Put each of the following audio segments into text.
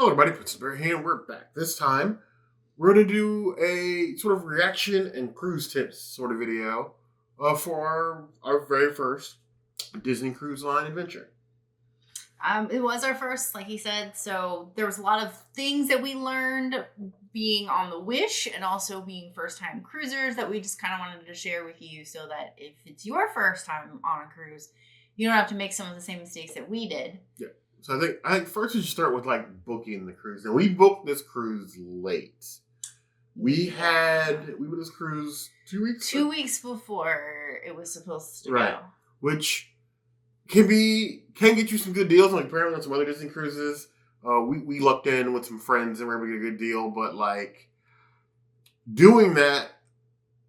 Hello, everybody. Put some here. We're back. This time, we're going to do a sort of reaction and cruise tips sort of video for our very first Disney Cruise Line adventure. It was our first, like he said, so there was a lot of things that we learned being on the Wish and also being first-time cruisers that we just kind of wanted to share with you so that if it's your first time on a cruise, you don't have to make some of the same mistakes that we did. Yeah. So I think first we should start with like booking the cruise. Now we booked this cruise late. We booked this cruise 2 weeks. 2 weeks before it was supposed to go. Which can get you some good deals. Like apparently on some other Disney cruises, we lucked in with some friends and we were able to get a good deal. But like doing that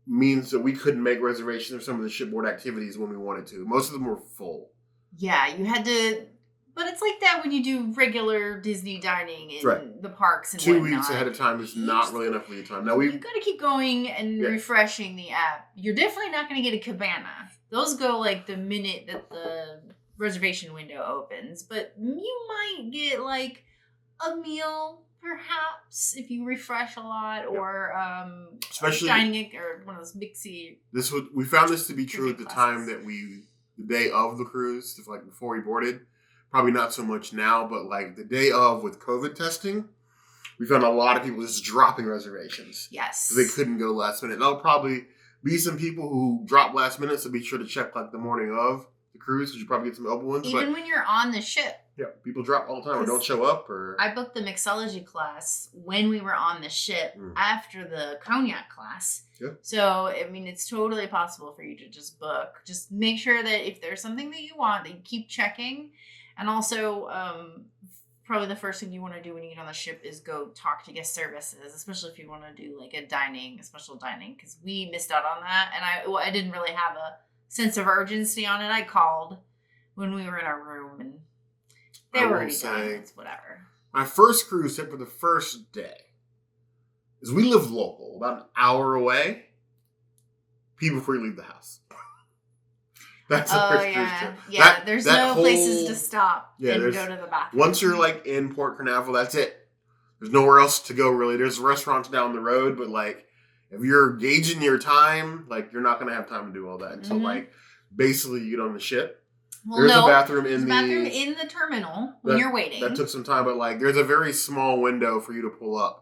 means that we couldn't make reservations for some of the shipboard activities when we wanted to. Most of them were full. Yeah, you had to. But it's like that when you do regular Disney dining in the parks and 2 whatnot. weeks ahead of time is not really enough lead time. Now you've got to keep going and refreshing the app. You're definitely not going to get a cabana. Those go like the minute that the reservation window opens. But you might get like a meal, perhaps, if you refresh a lot, or especially dining or one of those mixy. We found this to be true at the time that the day of the cruise, like before we boarded. Probably not so much now, but like the day of with COVID testing, we found a lot of people just dropping reservations. Yes. So they couldn't go last minute. There'll probably be some people who drop last minute, so be sure to check like the morning of the cruise because you probably get some open ones. Even when you're on the ship. Yeah, people drop all the time or don't show up. Or I booked the mixology class when we were on the ship after the cognac class. Yeah. So, I mean, it's totally possible for you to just book. Just make sure that if there's something that you want, that you keep checking. And also, probably the first thing you want to do when you get on the ship is go talk to guest services, especially if you want to do like a special dining, because we missed out on that. And I didn't really have a sense of urgency on it. I called when we were in our room and they were already done. It's whatever. My first cruise trip for the first day is we live local, about an hour away, before you leave the house. That's the first cruise trip. Yeah, there's no places to stop and go to the bathroom. Once you're like in Port Canaveral, that's it. There's nowhere else to go really. There's restaurants down the road, but like if you're gauging your time, like you're not going to have time to do all that until like basically you get on the ship. Well, there's a bathroom in the terminal when you're waiting. That took some time, but like there's a very small window for you to pull up.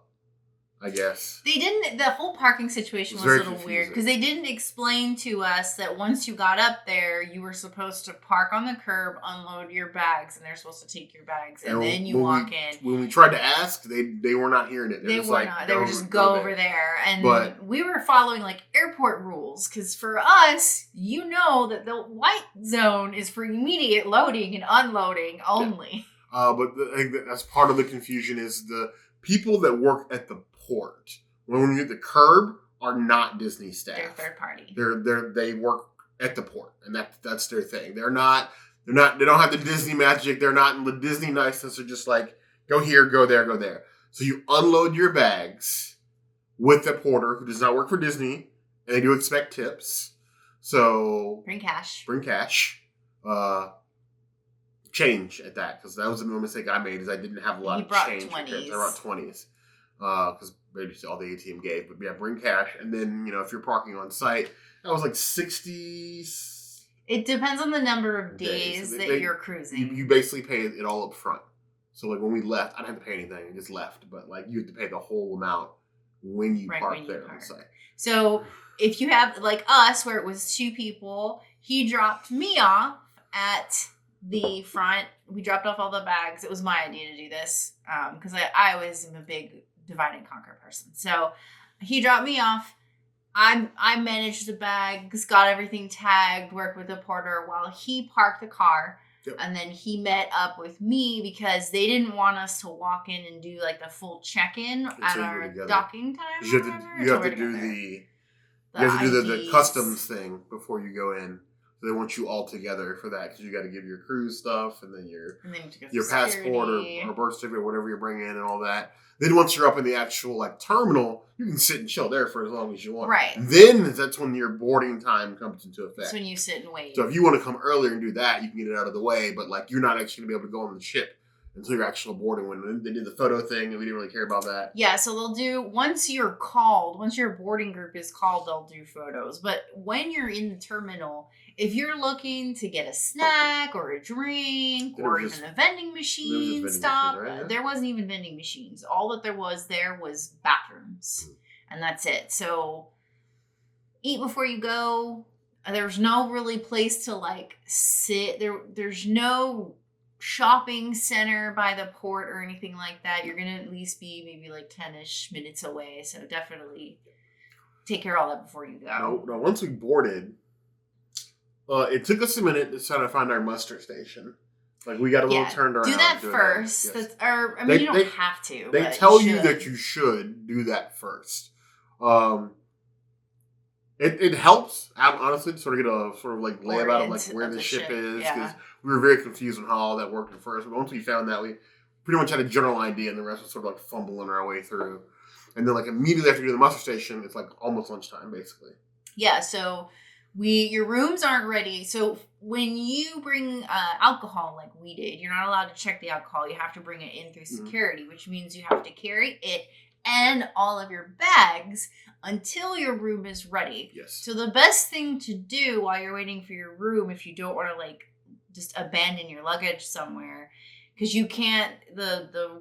I guess. The whole parking situation was a little weird because they didn't explain to us that once you got up there, you were supposed to park on the curb, unload your bags, and they're supposed to take your bags, and then you walk in. When we tried to ask, they were not hearing it. They were not. They were just go over there. And we were following like airport rules because for us, you know that the white zone is for immediate loading and unloading only. Yeah. But I think that's part of the confusion is the people that work at the port when you hit the curb are not Disney staff. They're third party. They work at the port, and that's their thing. They don't have the Disney magic. They're not in the Disney niceness. They're just like go here, go there, go there. So you unload your bags with the porter who does not work for Disney, and they do expect tips. So bring cash. Change at that because that was the mistake I made is I didn't have a lot of change. 20s. I brought 20s because maybe all the ATM gave, but yeah, bring cash. And then if you're parking on site, that was like 60. It depends on the number of days that you're cruising. You basically pay it all up front. So like when we left, I didn't have to pay anything. I just left, but like you had to pay the whole amount when you park there on the site. So if you have like us, where it was 2 people, he dropped me off at the front. We dropped off all the bags. It was my idea to do this because I always am a big divide and conquer person. So he dropped me off. I managed the bags, got everything tagged, worked with the porter while he parked the car. Yep. And then he met up with me because they didn't want us to walk in and do like the full check-in at our docking time. You have to do the customs thing before you go in. They want you all together for that because you got to give your cruise stuff and then your passport or birth certificate, whatever you're bringing in and all that. Then once you're up in the actual like terminal, you can sit and chill there for as long as you want. Right. Then that's when your boarding time comes into effect. That's when you sit and wait. So if you want to come earlier and do that, you can get it out of the way. But like you're not actually going to be able to go on the ship until your actual boarding. When they did the photo thing, and we didn't really care about that. Yeah, so they'll do, once your boarding group is called, they'll do photos. But when you're in the terminal, if you're looking to get a snack or a drink or even a vending machine stop, right? There wasn't even vending machines. All that there was bathrooms. And that's it. So eat before you go. There's no really place to like sit. There's no shopping center by the port or anything like that. You're gonna at least be maybe like 10-ish minutes away, so definitely take care of all that before you go. No, once we boarded, it took us a minute to try to find our muster station. Like we got a little turned around. Do that first. Yes. You don't have to. They tell you that you should do that first. It helps, honestly, to sort of get a sort of like layout of like where the ship is, because we were very confused on how all that worked at first. But once we found that, we pretty much had a general idea, and the rest was sort of like fumbling our way through. And then like immediately after you do the muster station, it's like almost lunchtime, basically. Yeah, so your rooms aren't ready. So when you bring alcohol like we did, you're not allowed to check the alcohol. You have to bring it in through security, which means you have to carry it and all of your bags until your room is ready. Yes. So the best thing to do while you're waiting for your room, if you don't want to like just abandon your luggage somewhere, because you can't, the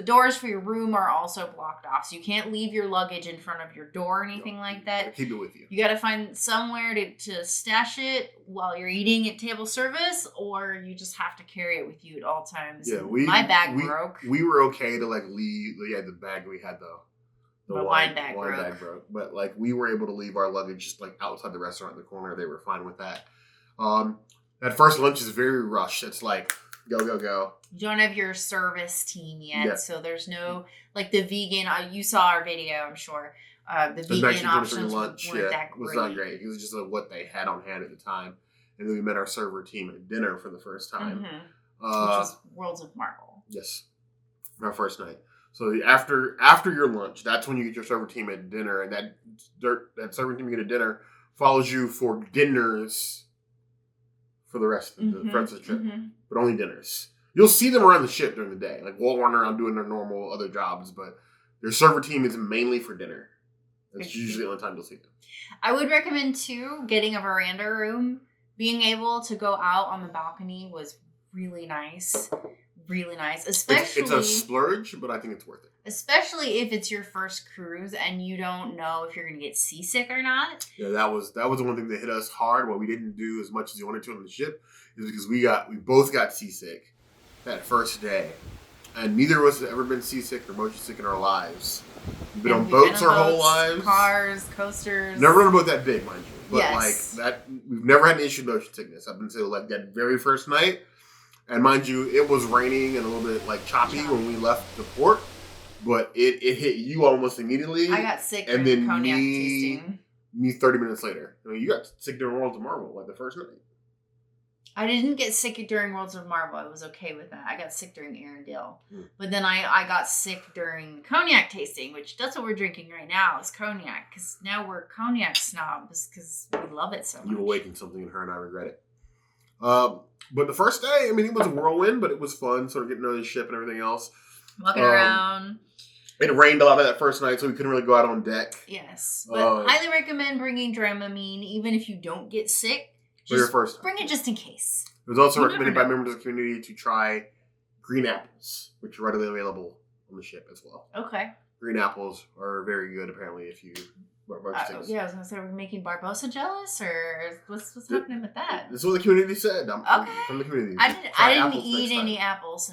doors for your room are also blocked off, so you can't leave your luggage in front of your door or anything like that. Keep it with you. You got to find somewhere to stash it while you're eating at table service, or you just have to carry it with you at all times. Yeah, my bag broke. We were okay to like leave. Yeah, the bag we had the wine bag broke, but like we were able to leave our luggage just like outside the restaurant in the corner. They were fine with that. That first lunch is very rushed. It's like go. You don't have your service team yet, so there's no like the vegan. You saw our video, I'm sure. The vegan options lunch, weren't that great. Was not great. It was just what they had on hand at the time, and then we met our server team at dinner for the first time, which was Worlds of Marvel. Yes, our first night. So after your lunch, that's when you get your server team at dinner, and that server team you get at dinner follows you for dinners for the rest of the trip, but only dinners. You'll see them around the ship during the day. Like, we'll run around doing their normal other jobs, but their server team is mainly for dinner. That's usually the only time you'll see them. I would recommend, too, getting a veranda room. Being able to go out on the balcony was really nice. Really nice. Especially, it's a splurge, but I think it's worth it. Especially if it's your first cruise and you don't know if you're going to get seasick or not. Yeah, that was the one thing that hit us hard. What we didn't do as much as we wanted to on the ship is because we both got seasick that first day, and neither of us have ever been seasick or motion sick in our lives. We've been on boats our whole lives, cars, coasters. Never on a boat that big, mind you, but like that, we've never had an issue with motion sickness up until like that very first night. And mind you, it was raining and a little bit like choppy when we left the port, but it hit you almost immediately. I got sick during the cognac tasting. Me 30 minutes later. I mean, you got sick during Worlds of Marvel, like the first night. I didn't get sick during Worlds of Marvel. I was okay with that. I got sick during Arendelle. But then I got sick during cognac tasting, which that's what we're drinking right now is cognac. Because now we're cognac snobs because we love it so much. You awakened something in her and I regret it. But the first day, I mean, it was a whirlwind, but it was fun sort of getting to know the ship and everything else. Walking around. It rained a lot of that first night, so we couldn't really go out on deck. Yes. But highly recommend bringing Dramamine, even if you don't get sick. For your first time. Bring it just in case. It was also recommended by members of the community to try green apples, which are readily available on the ship as well. Okay. Green apples are very good, apparently, if you... yeah, I was going to say, we're making Barbosa jealous, or what's happening with that? This is what the community said. Okay. From the community. I didn't eat any apples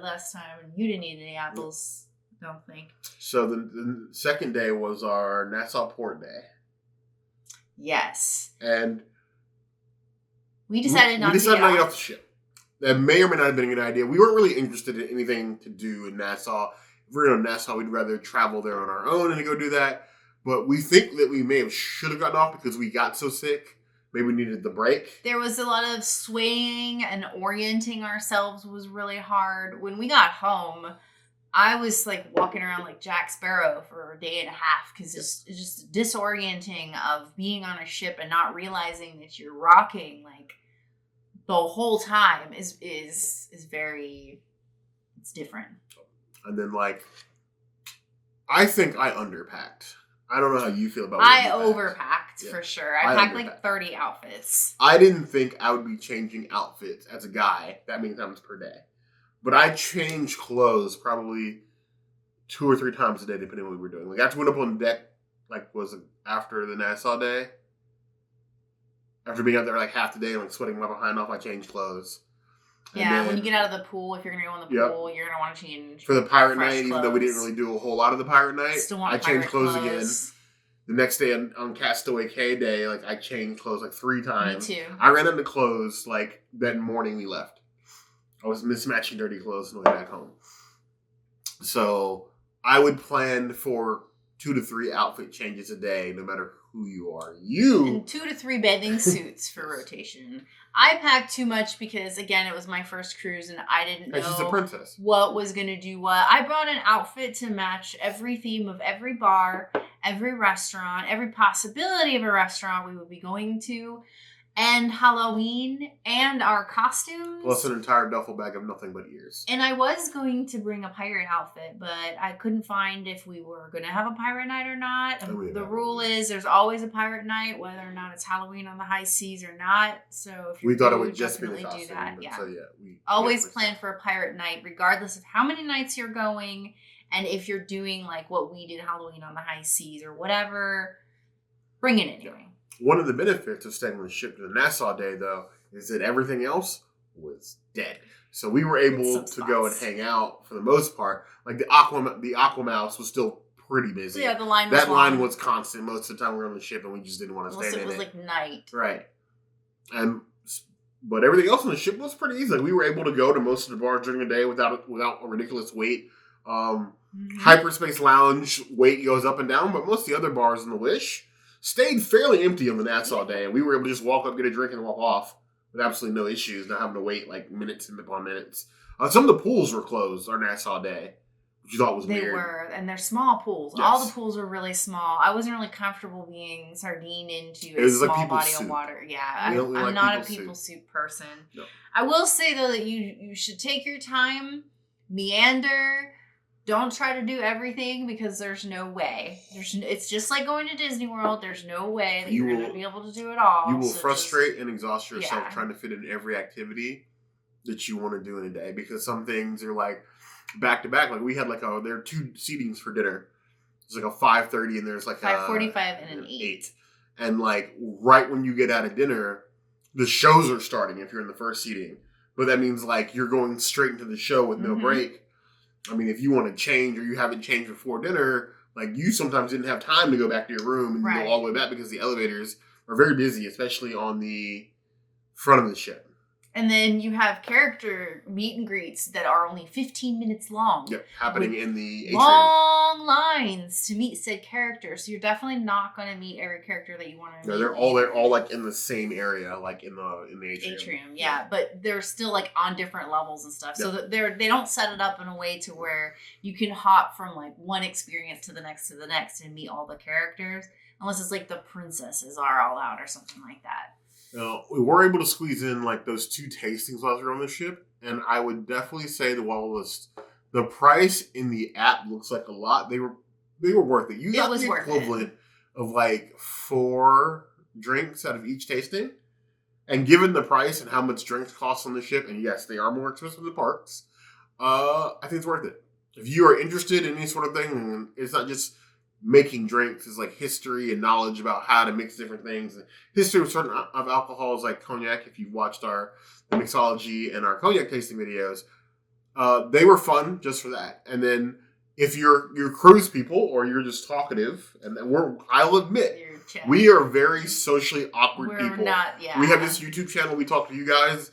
last time, and you didn't eat any apples, I don't think. So the second day was our Nassau port day. Yes. And... We decided not to get off the ship. That may or may not have been a good idea. We weren't really interested in anything to do in Nassau. If we're going to Nassau, we'd rather travel there on our own and go do that. But we think that we should have gotten off because we got so sick. Maybe we needed the break. There was a lot of swaying and orienting ourselves was really hard. When we got home, I was like walking around like Jack Sparrow for a day and a half because it's just disorienting of being on a ship and not realizing that you're rocking like the whole time is very, it's different. And then like, I think I underpacked. I don't know how you feel about it. I overpacked for sure. I packed like 30 outfits. I didn't think I would be changing outfits as a guy that many times per day. But I changed clothes probably 2 or 3 times a day, depending on what we were doing. Like, after we went up on deck, like, was it after the Nassau day? After being out there like half the day and like sweating my behind off, I changed clothes. Yeah, then, when you get out of the pool, if you're going to go in the pool, you're going to want to change for the pirate night, even though we didn't really do a whole lot of the pirate night. I changed clothes again. The next day on Castaway Cay day, like, I changed clothes like 3 times. Me too. I ran into clothes like that morning we left. I was mismatching dirty clothes on the way back home. So I would plan for 2 to 3 outfit changes a day, no matter who you are. And 2 to 3 bathing suits for rotation. I packed too much because, again, it was my first cruise and I didn't know she's a princess. What was going to do what. I brought an outfit to match every theme of every bar, every restaurant, every possibility of a restaurant we would be going to, and Halloween, and our costumes. Plus an entire duffel bag of nothing but ears. And I was going to bring a pirate outfit, but I couldn't find if we were going to have a pirate night or not. The rule is there's always a pirate night, whether or not it's Halloween on the high seas or not. So if we thought it would just be the costume, do that. Yeah. So we always plan for a pirate night, regardless of how many nights you're going, and if you're doing like what we did, Halloween on the high seas or whatever, bring it anyway. Yeah. One of the benefits of staying on the ship to the Nassau day, though, is that everything else was dead. So we were able to go and hang out for the most part. Like the Aquamouse was still pretty busy. Yeah, the line was that line was constant most of the time we were on the ship, and we just didn't want to stay in it. It was like night, right? But everything else on the ship was pretty easy. Like, we were able to go to most of the bars during the day without a ridiculous wait. Hyperspace Lounge wait goes up and down, but most of the other bars in the Wish stayed fairly empty on the Nassau day, and we were able to just walk up, get a drink, and walk off with absolutely no issues, not having to wait like minutes upon minutes. Some of the pools were closed our Nassau day, which you thought was weird. They were, and they're small pools. Yes. All the pools are really small. I wasn't really comfortable being sardine into a small body of water. Yeah, I'm not a people soup person. No. I will say, though, that you should take your time, meander. Don't try to do everything because there's no way. It's just like going to Disney World. There's no way that you're going to be able to do it all. You will frustrate and exhaust yourself trying to fit in every activity that you want to do in a day, because some things are like back to back. Like we had there are 2 seatings for dinner. There's like a 5:30 and there's like 5:45 and an 8. And like right when you get out of dinner, the shows are starting if you're in the first seating. But that means like you're going straight into the show with no break. I mean, if you want to change or you haven't changed before dinner, like you sometimes didn't have time to go back to your room and go all the way back because the elevators are very busy, especially on the front of the ship. And then you have character meet and greets that are only 15 minutes long. Yep, happening in the atrium. Long lines to meet said character. So you're definitely not going to meet every character that you want to meet. No, they're all like in the same area, like in the atrium. Atrium, yeah. But they're still like on different levels and stuff. So they don't set it up in a way to where you can hop from like one experience to the next and meet all the characters. Unless it's like the princesses are all out or something like that. We were able to squeeze in like those 2 tastings while we were on the ship, and I would definitely say the price in the app looks like a lot. They were worth it. You got the equivalent of like 4 drinks out of each tasting, and given the price and how much drinks cost on the ship, and yes, they are more expensive than the parks. I think it's worth it if you are interested in any sort of thing. And it's not just making drinks, is like history and knowledge about how to mix different things. History of certain of alcohols like cognac. If you've watched our mixology and our cognac tasting videos, they were fun just for that. And then if you're cruise people or you're just talkative, and I'll admit we are very socially awkward people. We have this YouTube channel. We talk to you guys,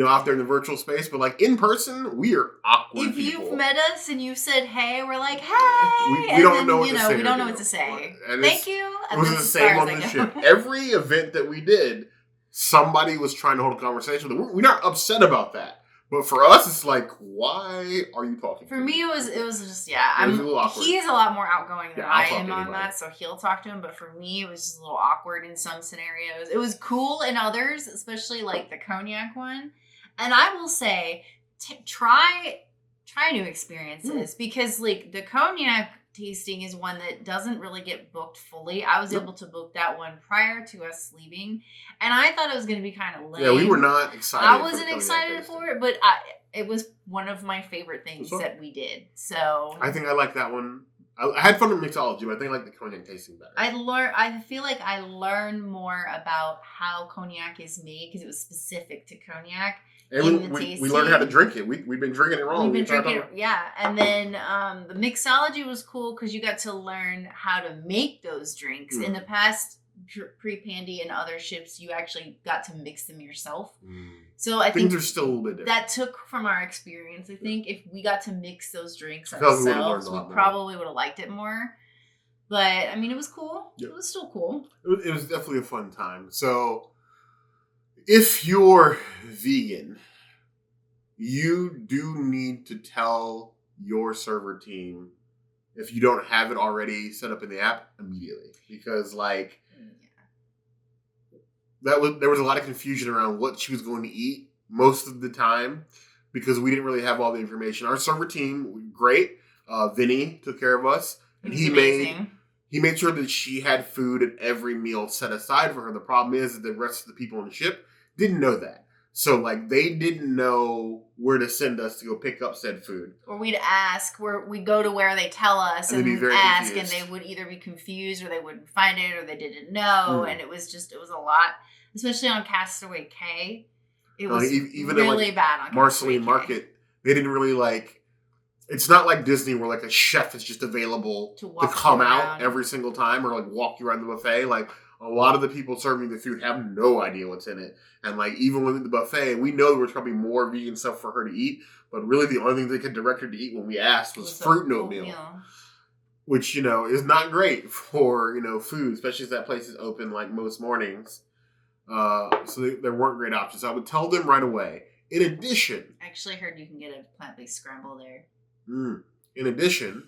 out there in the virtual space, but like in person, we are awkward people. If you've met us and you said, hey, we're like, hey. We don't know what to say. We don't know what to say. Thank you. It was the same on the ship. Every event that we did, somebody was trying to hold a conversation. We're not upset about that. But for us, it's like, why are you talking? For me, it was just He is a lot more outgoing than I am on anybody. that, so he'll talk to him. But for me, it was just a little awkward in some scenarios. It was cool in others, especially like the cognac one. And I will say, try new experiences because like the cognac tasting is one that doesn't really get booked fully. I was able to book that one prior to us leaving, and I thought it was going to be kind of lame. Yeah, we were not excited. I wasn't excited for it, but it was one of my favorite things that we did. So I think I like that one. I had fun with mixology, but I think I like the cognac tasting better. I feel like I learned more about how cognac is made because it was specific to cognac. And we learned how to drink it. We've been drinking it wrong. We've been drinking it, yeah. And then the mixology was cool because you got to learn how to make those drinks. In the past, pre-Pandy and other ships, you actually got to mix them yourself. So I think things are still a little bit different. That took from our experience. I think if we got to mix those drinks ourselves, we probably would have liked it more. But I mean, it was cool. Yep. It was still cool. It was definitely a fun time. So if you're vegan, you do need to tell your server team if you don't have it already set up in the app immediately, because like there was a lot of confusion around what she was going to eat most of the time because we didn't really have all the information. Our server team, great. Vinny took care of us, and he made sure that she had food at every meal set aside for her. The problem is that the rest of the people on the ship didn't know that. So, like, they didn't know where to send us to go pick up said food. Or we'd ask, we'd go to where they tell us and ask, confused. And they would either be confused or they wouldn't find it or they didn't know. And it was a lot, especially on Castaway Cay. It was even really bad on Marceline Market. They didn't really, like, it's not like Disney where, like, a chef is just available to come out every single time or, like, walk you around the buffet. Like, a lot of the people serving the food have no idea what's in it. And, like, even within the buffet, we know there was probably more vegan stuff for her to eat, but really the only thing they could direct her to eat when we asked was fruit and oatmeal. Which, you know, is not great for, you know, food, especially if that place is open, like, most mornings. So there weren't great options. I would tell them right away. In addition... I actually heard you can get a plant-based scramble there. In addition...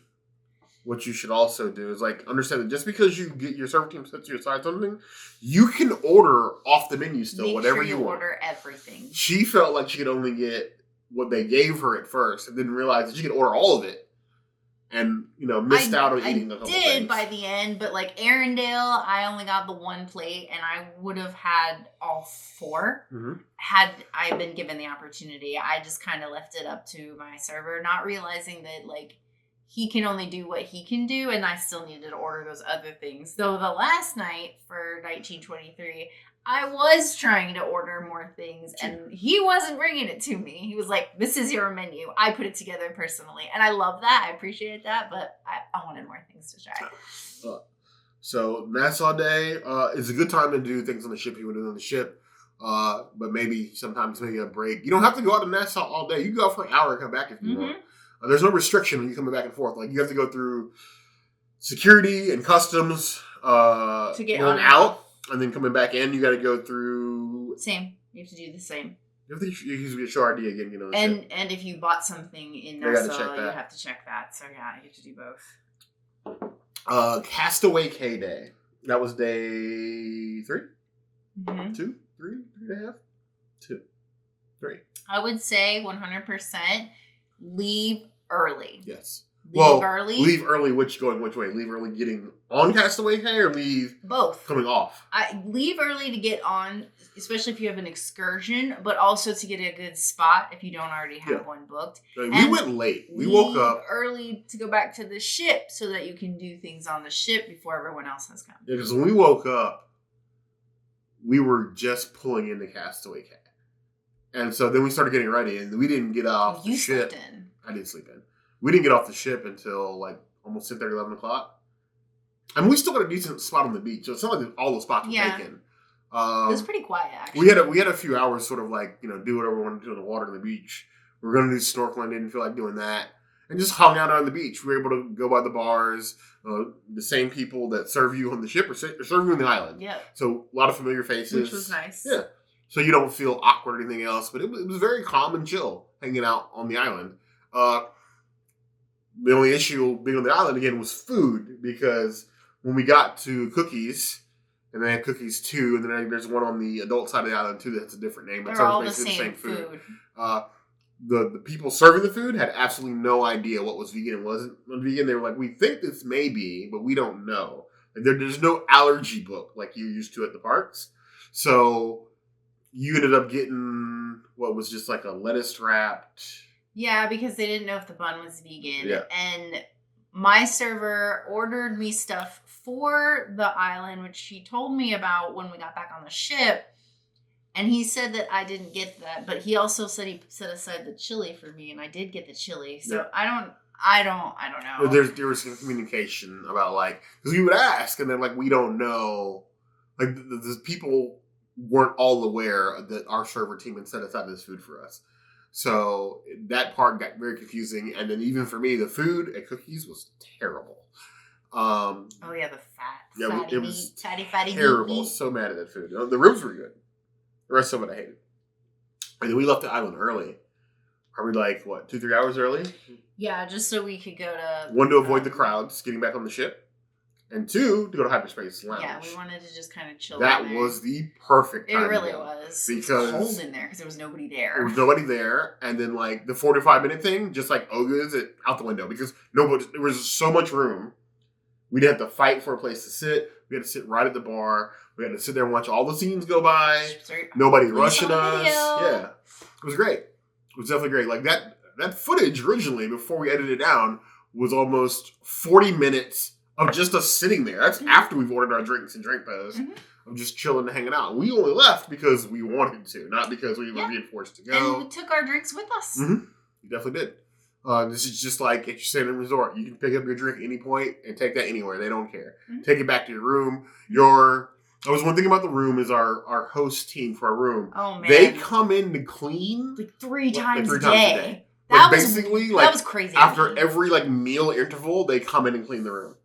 What you should also do is, like, understand that just because you get your server team sets you aside something, you can order off the menu still, whatever you want. Order everything. She felt like she could only get what they gave her at first and didn't realize that she could order all of it. And, you know, missed out on eating a couple things. I did by the end, but, like, Arendelle, I only got the one plate, and I would have had all four had I been given the opportunity. I just kind of left it up to my server, not realizing that, like, he can only do what he can do, and I still needed to order those other things. Though the last night for 1923, I was trying to order more things, and he wasn't bringing it to me. He was like, this is your menu. I put it together personally. And I love that. I appreciate that, but I wanted more things to try. So Nassau Day is a good time to do things on the ship you would do on the ship. But maybe sometimes maybe a break. You don't have to go out to Nassau all day. You can go out for an hour and come back if you want. There's no restriction when you come back and forth. Like, you have to go through security and customs to get on out, and then coming back in, you got to go through. Same. You have to do the same. You have to use your show ID again. You know. And if you bought something in Nassau, you have to check that. So yeah, you have to do both. Castaway Cay Day. That was day 3, 2, 3, 3.5, 2, 3. I would say 100%. Leave early. Yes. Leave early. Leave early. Which way? Leave early getting on Castaway Cay or leave both coming off? I leave early to get on, especially if you have an excursion, but also to get a good spot if you don't already have one booked. We went late. We woke up early to go back to the ship so that you can do things on the ship before everyone else has come. Yeah, because when we woke up, we were just pulling into Castaway Cay. And so then we started getting ready, and we didn't get off the ship. Slept in. I did sleep in. We didn't get off the ship until, like, almost 10:30, 11 o'clock. I mean, we still got a decent spot on the beach, so it's not like all the spots were taken. It was pretty quiet, actually. We had a few hours sort of, like, you know, do whatever we wanted to do in the water on the beach. We were going to do snorkeling, didn't feel like doing that. And just hung out on the beach. We were able to go by the bars. The same people that serve you on the ship or serve you on the island. Yeah. So, a lot of familiar faces. Which was nice. Yeah. so you don't feel awkward or anything else. But it was very calm and chill hanging out on the island. The only issue being on the island again was food, because when we got to Cookies, and they had Cookies too, and then there's one on the adult side of the island too that's a different name. But They're all basically the same food. The people serving the food had absolutely no idea what was vegan and wasn't vegan. They were like, we think this may be, but we don't know. Like, there's no allergy book like you're used to at the parks. So you ended up getting what was just like a lettuce wrapped. Yeah, because they didn't know if the bun was vegan. Yeah. And my server ordered me stuff for the island, which he told me about when we got back on the ship. And he said that I didn't get that, but he also said he set aside the chili for me, and I did get the chili. So yeah. I don't know. There was some communication about, like, because we would ask, and then, like, we don't know. Like, the people weren't all aware that our server team had set aside this food for us. So that part got very confusing. And then even for me, the food at Cookies was terrible. Oh, yeah, the fatty terrible. meat. I was so mad at that food. The ribs were good. The rest of it I hated. And then we left the island early. Probably like, 2-3 hours early? Yeah, just so we could go to... 1, to avoid the crowds getting back on the ship. And 2, to go to Hyperspace Lounge. Yeah, we wanted to just kind of chill. That was the perfect time. It really was. Because it was cold in there because there was nobody there. There was nobody there. And then, like, the 45-minute thing, just like Oga's, out the window. Because there was so much room. We didn't have to fight for a place to sit. We had to sit right at the bar. We had to sit there and watch all the scenes go by. Nobody rushing us. Yeah. It was great. It was definitely great. Like, that footage originally, before we edited it down, was almost 40 minutes of just us sitting there. That's after we've ordered our drinks and drink posts. Of just chilling and hanging out. We only left because we wanted to, not because we were being forced to go. And we took our drinks with us. Mm-hmm. You definitely did. This is just like if you're staying in a resort. You can pick up your drink at any point and take that anywhere. They don't care. Take it back to your room. That was one thing about the room is our host team for our room. Oh, man. They come in to clean like three times a day. That was crazy. After every meal interval, they come in and clean the room.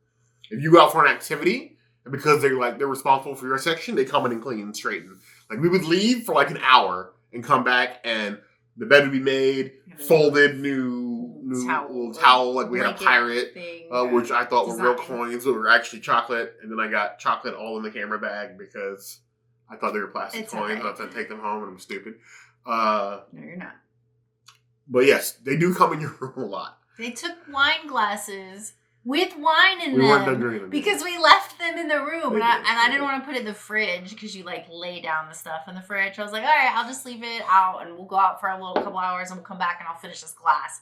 If you go out for an activity, and because they're responsible for your section, they come in and clean and straighten. Like, we would leave for an hour and come back, and the bed would be made, folded, new little towel, like we had a pirate, which I thought were real coins, but were actually chocolate. And then I got chocolate all in the camera bag because I thought they were plastic coins. Right. I was going to take them home, and I'm stupid. No, you're not. But yes, they do come in your room a lot. They took wine glasses with wine in we weren't done drinking them because we left them in the room, and I didn't want to put it in the fridge because you lay down the stuff in the fridge. I was like, all right, I'll just leave it out, and we'll go out for a couple hours, and we'll come back, and I'll finish this glass.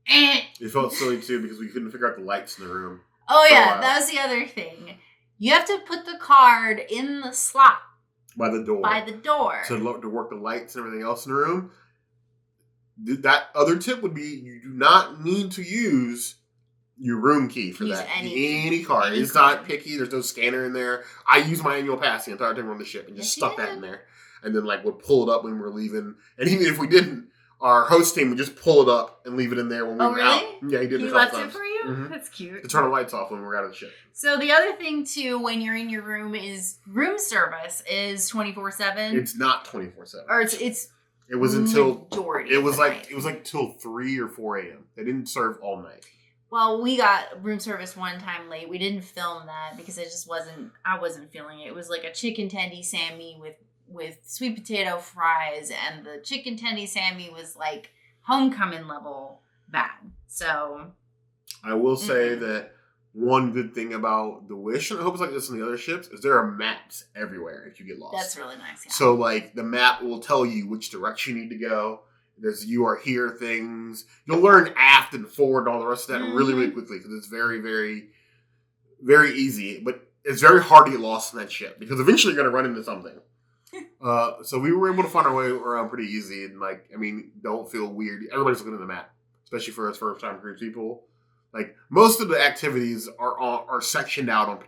It felt silly too because we couldn't figure out the lights in the room. Oh yeah, that was the other thing. You have to put the card in the slot by the door to work the lights and everything else in the room. That other tip would be you do not need to use your room key for that. Any card. It's not picky. There's no scanner in there. I used my annual pass the entire time on the ship and just stuck that in there. And then would pull it up when we were leaving. And even if we didn't, our host team would just pull it up and leave it in there when we were out. Yeah, he did it a couple times. He left it for you? Mm-hmm. That's cute. To turn the lights off when we were out of the ship. So the other thing too, when you're in your room, is room service is 24/7. It's not 24/7. Or it's it was until it was till 3 or 4 a.m. They didn't serve all night. Well, we got room service one time late. We didn't film that because I wasn't feeling it. It was like a chicken tendy Sammy with sweet potato fries, and the chicken tendy Sammy was like homecoming level bad. So I will say that one good thing about the Wish, and I hope it's like this on the other ships, is there are maps everywhere if you get lost. That's really nice. Yeah. So the map will tell you which direction you need to go. There's you are here things. You'll learn aft and forward and all the rest of that really, really quickly because it's very, very, very easy. But it's very hard to get lost in that ship because eventually you're going to run into something. So we were able to find our way around pretty easy and don't feel weird. Everybody's looking at the map, especially for us first-time cruise people. Most of the activities are sectioned out on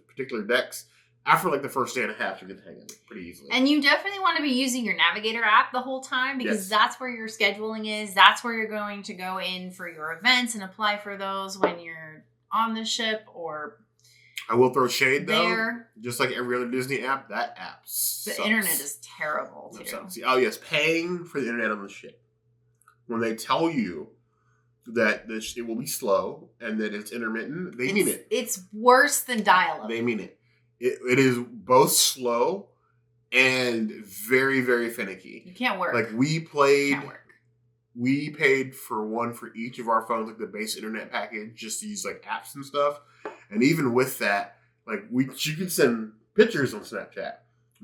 particular decks. After the first day and a half, you get the hang of it pretty easily. And you definitely want to be using your Navigator app the whole time because that's where your scheduling is. That's where you're going to go in for your events and apply for those when you're on the ship or... I will throw shade though. There, Just like every other Disney app, that app sucks. the internet is terrible too. Oh yes, paying for the internet on the ship. When they tell you that it will be slow and that it's intermittent, they mean it. It's worse than dial-up. They mean it. It is both slow and very, very finicky. You can't work. Like we paid for one for each of our phones, like the base internet package, just to use like apps and stuff. And even with that, like you could send pictures on Snapchat.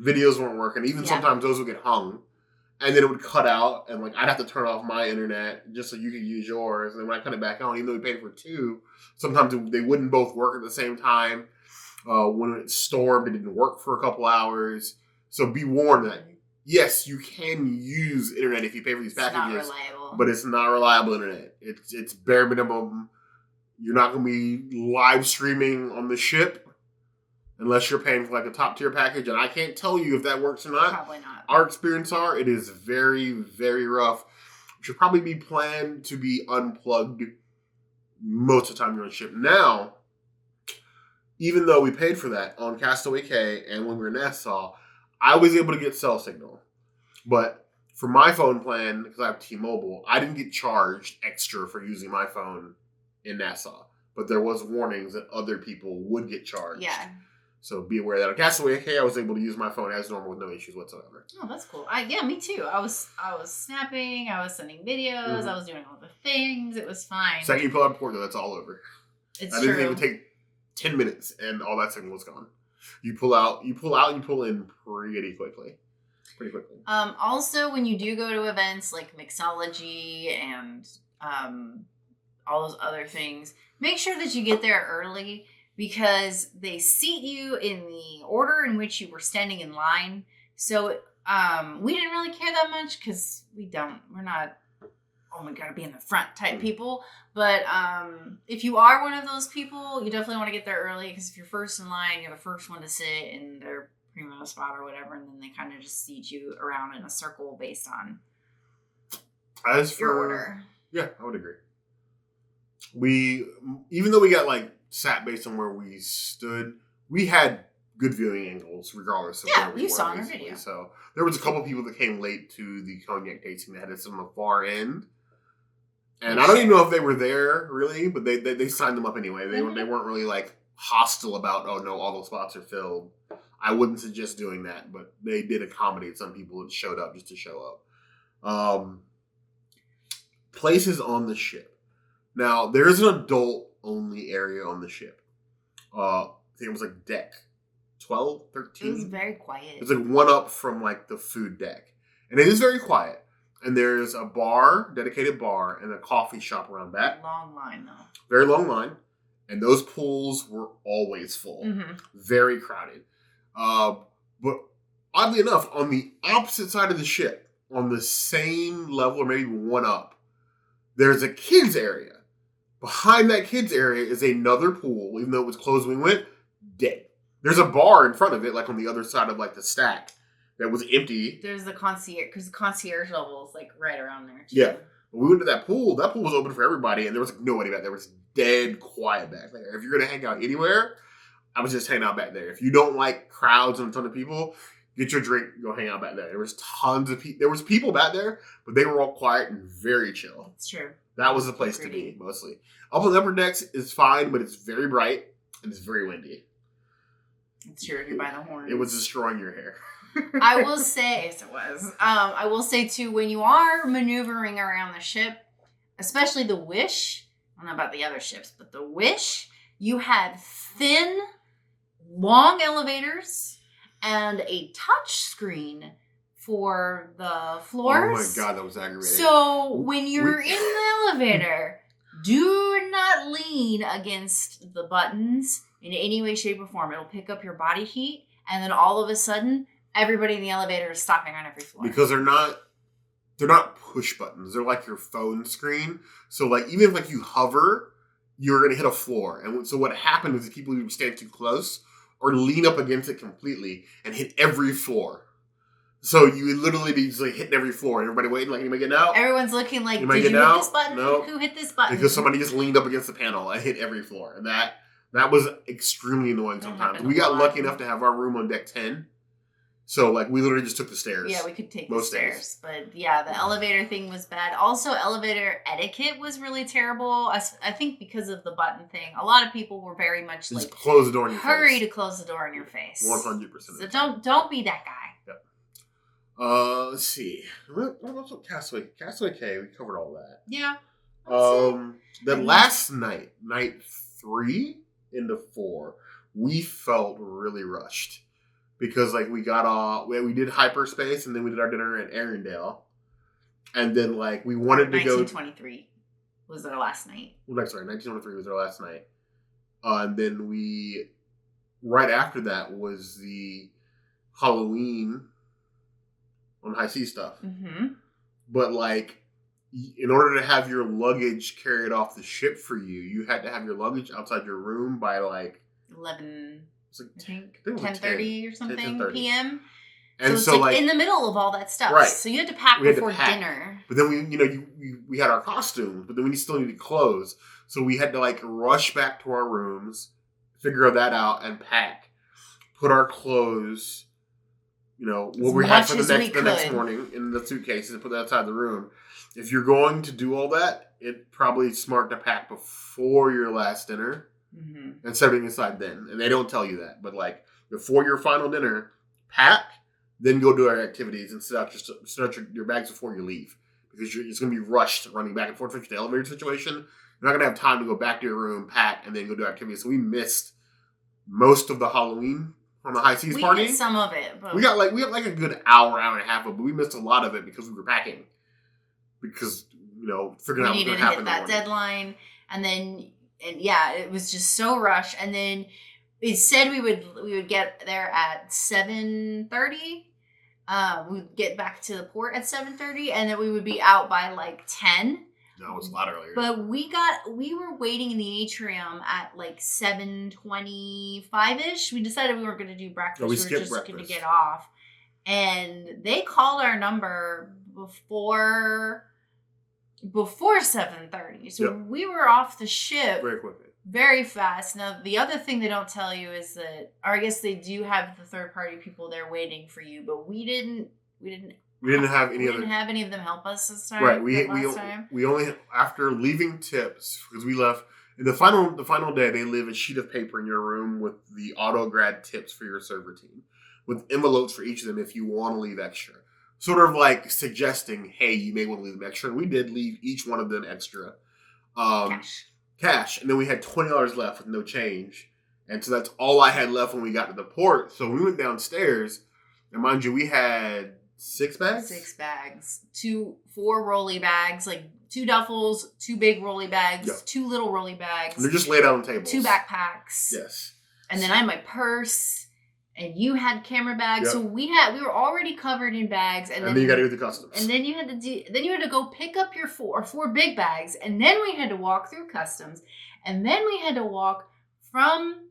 Videos weren't working. Even sometimes those would get hung. And then it would cut out, and like I'd have to turn off my internet just so you could use yours. And then when I cut it back on, even though we paid for two, sometimes they wouldn't both work at the same time. When it stormed, it didn't work for a couple hours. So be warned that yes, you can use internet if you pay for these packages, it's not reliable. but it's not reliable internet. It's bare minimum. You're not going to be live streaming on the ship. Unless you're paying for like a top tier package, and I can't tell you if that works or not. Probably not. Our experience it is very, very rough. It should probably be planned to be unplugged most of the time you're on the ship. Now, even though we paid for that on Castaway Cay and when we were in Nassau, I was able to get cell signal. But for my phone plan, because I have T-Mobile, I didn't get charged extra for using my phone in Nassau. But there was warnings that other people would get charged. Yeah. So be aware that on Castaway Cay, I was able to use my phone as normal with no issues whatsoever. Oh, that's cool. Yeah, me too. I was snapping. I was sending videos. Mm-hmm. I was doing all the things. It was fine. Second you pull out a port, though, that's all over. It's true. Didn't even take 10 minutes, and all that signal was gone. You pull out, you pull in pretty quickly. Also, when you do go to events like mixology and all those other things, make sure that you get there early. Because they seat you in the order in which you were standing in line. So we didn't really care that much because we're not, oh my God, be in the front type people. But if you are one of those people, you definitely want to get there early because if you're first in line, you're the first one to sit in their primo spot or whatever. And then they kind of just seat you around in a circle based on your order. Yeah, I would agree. Even though we got like sat based on where we stood, we had good viewing angles regardless of where we were. Yeah, you saw in our video. So there was a couple people that came late to the cognac tasting that had us on the far end. And I don't even know if they were there really, but they signed them up anyway. They weren't really like hostile about, oh no, all those spots are filled. I wouldn't suggest doing that, but they did accommodate some people that showed up just to show up. Places on the ship. Now, there's an adult-only area on the ship. I think it was like deck 12, 13. It was very quiet. It's like one up from like the food deck. And it is very quiet. And there's a bar, dedicated bar, and a coffee shop around back. Long line, though. Very long line. And those pools were always full. Mm-hmm. Very crowded. But oddly enough, on the opposite side of the ship, on the same level or maybe one up, there's a kids area. Behind that kids area is another pool, even though it was closed when we went, dead. There's a bar in front of it, like on the other side of like the stack, that was empty. There's the concierge, because the concierge level is like right around there too. Yeah. When we went to that pool was open for everybody, and there was like nobody back there. It was dead quiet back there. If you're going to hang out anywhere, I was just hanging out back there. If you don't like crowds and a ton of people, get your drink, go hang out back there. There was tons of people. There was people back there, but they were all quiet and very chill. It's true. That was the place to be, mostly. Up on the upper decks is fine, but it's very bright and it's very windy. It's true. You're by the horn. It was destroying your hair. I will say, yes, it was. I will say, too, when you are maneuvering around the ship, especially the Wish, I don't know about the other ships, but the Wish, you had thin, long elevators and a touch screen for the floors. Oh my God, that was aggravating. So when you're in the elevator, do not lean against the buttons in any way, shape, or form. It'll pick up your body heat, and then all of a sudden, everybody in the elevator is stopping on every floor. Because they're not push buttons. They're like your phone screen. So like even if like you hover, you're gonna hit a floor. And so what happened is people who stand too close or lean up against it completely and hit every floor. So you would literally be just like hitting every floor and everybody waiting like, anybody getting out? Everyone's looking like, did you hit this button? No. Who hit this button? Because somebody just leaned up against the panel and hit every floor. And that That was extremely annoying That sometimes. happened We a got lot. lucky enough to have our room on deck 10. So, like, we literally just took the stairs. Yeah, we could take most the stairs. days. But yeah, the elevator thing was bad. Also, elevator etiquette was really terrible. I think because of the button thing. A lot of people were very much Just like, close the door in your hurry face. to close the door in your face. 100%. So don't be that guy. Yep. Let's see. What about Castaway? Castaway Cay, we covered all that. Yeah. The last night 3 into 4, we felt really rushed. Because, like, we got off, we did Hyperspace, and then we did our dinner at Arendelle. And then, like, we wanted to go... 1923 was our last night. Well, sorry, 1923 was our last night. And then right after that was the Halloween on high sea stuff. Mm-hmm. But, like, in order to have your luggage carried off the ship for you, you had to have your luggage outside your room by, like... 11... Like I think it was 10:30 or something 10:30. p.m. And so it's like in the middle of all that stuff. Right. So you had to pack before dinner. But then we had our costumes, but then we still needed clothes. So we had to like rush back to our rooms, figure that out, and pack. Put our clothes, what we had for the next morning in the suitcases and put that outside the room. If you're going to do all that, it's probably smart to pack before your last dinner. Mm-hmm. And set everything aside then. And they don't tell you that. But, like, before your final dinner, pack, then go do our activities and set out your bags before you leave. Because it's going to be rushed running back and forth with the elevator situation. You're not going to have time to go back to your room, pack, and then go do activities. So we missed most of the Halloween on the high seas party. We did some of it. But... We got like a good hour and a half of it, but we missed a lot of it because we were packing. Because, figuring out what was going to happen. We needed to hit that deadline. And yeah, it was just so rushed. And then it said we would get there at 7:30. We'd get back to the port at 7:30, and then we would be out by like 10. No, it was a lot earlier. But we were waiting in the atrium at like 7:25-ish. We decided we weren't going to do breakfast. No, we were just breakfast. going to get off. And they called our number before 7:30. So we were off the ship very quickly, very fast. Now, the other thing they don't tell you is that, or I guess they do have the third party people there waiting for you, but we didn't have any of them help us this time. Right. We only, after leaving tips, because we left the final day, they leave a sheet of paper in your room with the auto-grad tips for your server team, with envelopes for each of them if you want to leave extra. Sort of like suggesting, hey, you may want to leave them extra. And we did leave each one of them extra. Cash. And then we had $20 left with no change. And so that's all I had left when we got to the port. So we went downstairs. And mind you, we had 6 bags? 6 bags. 4 rolly bags, like 2 duffels, 2 big rolly bags, 2 little rolly bags. And they're just laid out on tables. 2 backpacks. Yes. And then I had my purse. And you had camera bags, so we were already covered in bags, and then you got to do the customs. And then you had to go pick up your 4 big bags, and then we had to walk through customs, and then we had to walk from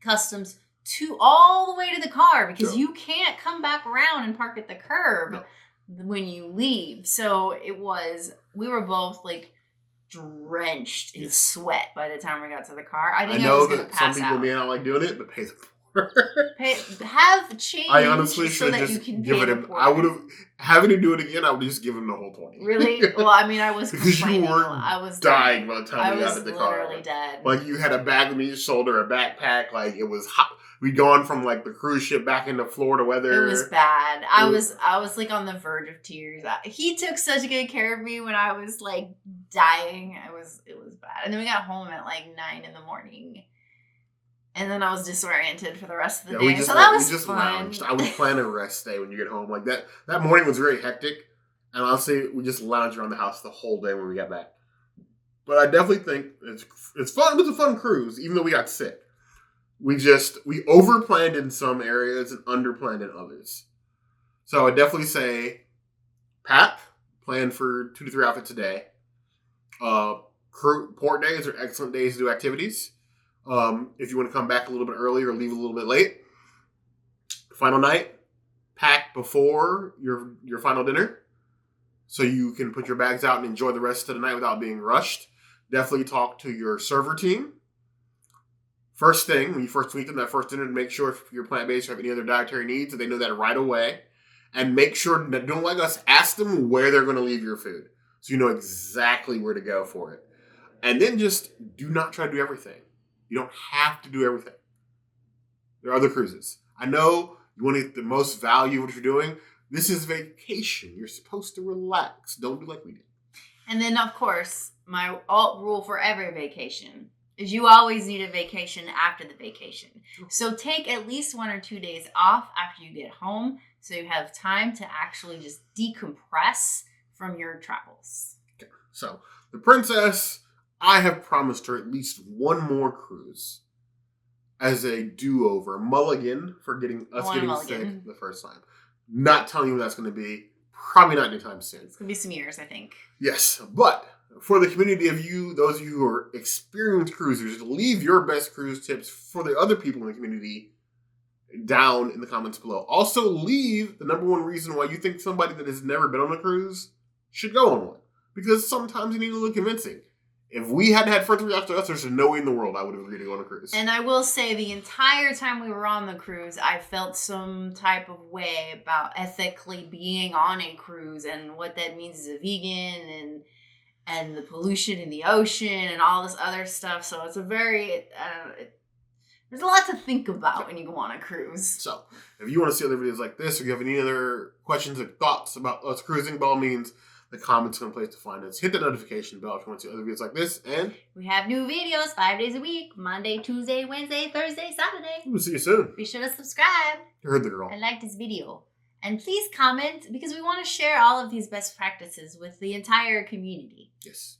customs to all the way to the car because you can't come back around and park at the curb when you leave. So we were both like drenched in sweat by the time we got to the car. I know that some people may not like doing it, but pay the have change. I honestly so should that just you can give him. I would have having to do it again. I would just give him the whole 20. Really? Well, I mean, I was because you were dying by the time we got to the car. I was literally dead. Like you had a bag on each shoulder, a backpack. Like it was hot. We'd gone from like the cruise ship back into Florida weather. It was bad. I was like on the verge of tears. He took such good care of me when I was like dying. It was bad. And then we got home at like 9 in the morning. And then I was disoriented for the rest of the day. So that was fun. Lounged. I was planning a rest day when you get home. Like that morning was very hectic. And honestly, we just lounged around the house the whole day when we got back. But I definitely think it's fun. It was a fun cruise, even though we got sick. We overplanned in some areas and underplanned in others. So I definitely say, plan for 2 to 3 outfits a day. Port days are excellent days to do activities. If you want to come back a little bit early or leave a little bit late. Final night, pack before your final dinner so you can put your bags out and enjoy the rest of the night without being rushed. Definitely talk to your server team. First thing, when you first meet them, that first dinner, to make sure if you're plant-based or have any other dietary needs, that they know that right away. And make sure, that don't like us, ask them where they're going to leave your food. So you know exactly where to go for it. And then just do not try to do everything. You don't have to do everything. There are other cruises. I know you want to get the most value of what you're doing. This is vacation. You're supposed to relax. Don't do like we did. And then, of course, my alt rule for every vacation is you always need a vacation after the vacation. So take at least 1 or 2 days off after you get home so you have time to actually just decompress from your travels. Okay. So the princess, I have promised her at least one more cruise as a do-over, mulligan for getting sick the first time. Not telling you what that's going to be. Probably not anytime soon. It's going to be some years, I think. Yes, but for the community of you, those of you who are experienced cruisers, leave your best cruise tips for the other people in the community down in the comments below. Also, leave the number one reason why you think somebody that has never been on a cruise should go on one. Because sometimes you need a little convincing. If we hadn't had friends after us, there's no way in the world I would have agreed to go on a cruise. And I will say, the entire time we were on the cruise, I felt some type of way about ethically being on a cruise and what that means as a vegan and the pollution in the ocean and all this other stuff. So it's a very, there's a lot to think about when you go on a cruise. So if you want to see other videos like this, or you have any other questions or thoughts about us cruising, by all means, the comments are a place to find us. Hit the notification bell if you want to see other videos like this. And we have new videos 5 days a week. Monday, Tuesday, Wednesday, Thursday, Saturday. We'll see you soon. Be sure to subscribe. You heard the girl. And like this video. And please comment, because we want to share all of these best practices with the entire community. Yes.